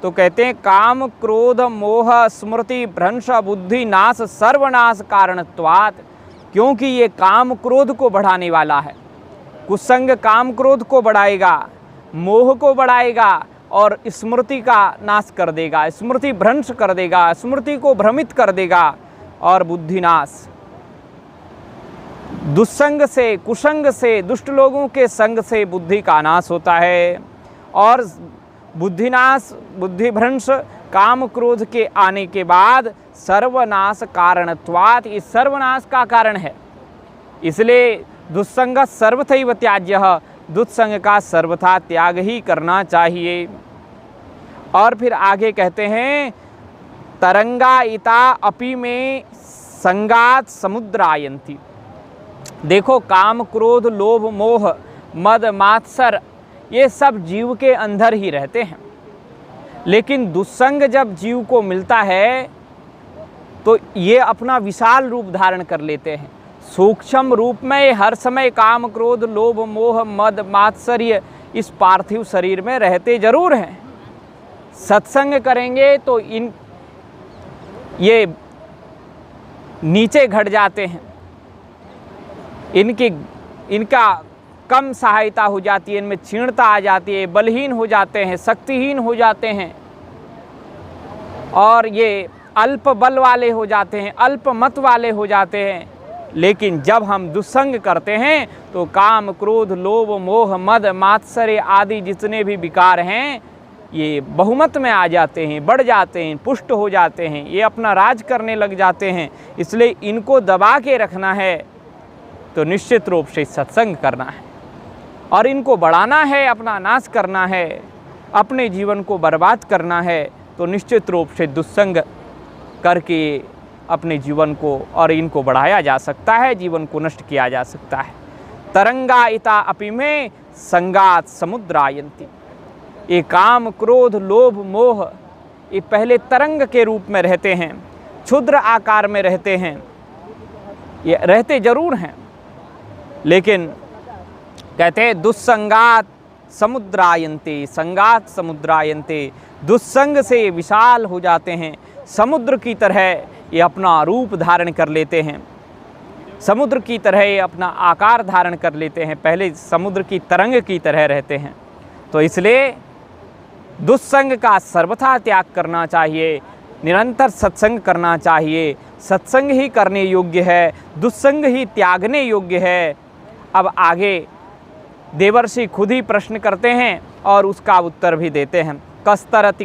तो कहते हैं काम क्रोध मोह स्मृति भ्रंश बुद्धि नाश सर्वनाश कारणत्वात्, क्योंकि ये काम क्रोध को बढ़ाने वाला है। कुसंग काम क्रोध को बढ़ाएगा, मोह को बढ़ाएगा और स्मृति का नाश कर देगा, स्मृति भ्रंश कर देगा, स्मृति को भ्रमित कर देगा और बुद्धिनाश। दुस्संग से, कुसंग से, दुष्ट लोगों के संग से बुद्धि का नाश होता है और बुद्धिनाश, बुद्धिभ्रंश काम क्रोध के आने के बाद सर्वनाश कारणत्वात्, इस सर्वनाश का कारण है। इसलिए दुस्संग सर्वथैव त्याज्यः, दुस्संग का सर्वथा त्याग ही करना चाहिए। और फिर आगे कहते हैं तरंगायिता अपि में संगात समुद्रायन्ति। देखो काम क्रोध लोभ मोह मद मात्सर ये सब जीव के अंदर ही रहते हैं, लेकिन दुस्संग जब जीव को मिलता है तो ये अपना विशाल रूप धारण कर लेते हैं। सूक्ष्म रूप में हर समय काम क्रोध लोभ मोह मद मात्सर्य इस पार्थिव शरीर में रहते जरूर हैं। सत्संग करेंगे तो ये नीचे घट जाते हैं, इनका कम सहायता हो जाती है, इनमें क्षीणता आ जाती है, बलहीन हो जाते हैं, शक्तिहीन हो जाते हैं और ये अल्प बल वाले हो जाते हैं, अल्प मत वाले हो जाते हैं। लेकिन जब हम दुस्संग करते हैं तो काम क्रोध लोभ मोह मद मात्सर्य आदि जितने भी विकार हैं ये बहुमत में आ जाते हैं, बढ़ जाते हैं, पुष्ट हो जाते हैं, ये अपना राज करने लग जाते हैं। इसलिए इनको दबा के रखना है तो निश्चित रूप से सत्संग करना है और इनको बढ़ाना है, अपना नाश करना है, अपने जीवन को बर्बाद करना है तो निश्चित रूप से दुस्संग करके अपने जीवन को और इनको बढ़ाया जा सकता है, जीवन को नष्ट किया जा सकता है। तरंगायिता अपि में संगात समुद्रायन्ति। ये काम क्रोध लोभ मोह ये पहले तरंग के रूप में रहते हैं, क्षुद्र आकार में रहते हैं, ये रहते जरूर हैं, लेकिन कहते हैं दुस्संगात समुद्रायन्ते, संगात समुद्रायन्ते, दुस्संग से विशाल हो जाते हैं, समुद्र की तरह ये अपना रूप धारण कर लेते हैं, समुद्र की तरह ये अपना आकार धारण कर लेते हैं, पहले समुद्र की तरंग की तरह रहते हैं। तो इसलिए दुस्संग का सर्वथा त्याग करना चाहिए, निरंतर सत्संग करना चाहिए। सत्संग ही करने योग्य है, दुस्संग ही त्यागने योग्य है। अब आगे देवर्षि खुद ही प्रश्न करते हैं और उसका उत्तर भी देते हैं। कस्तरति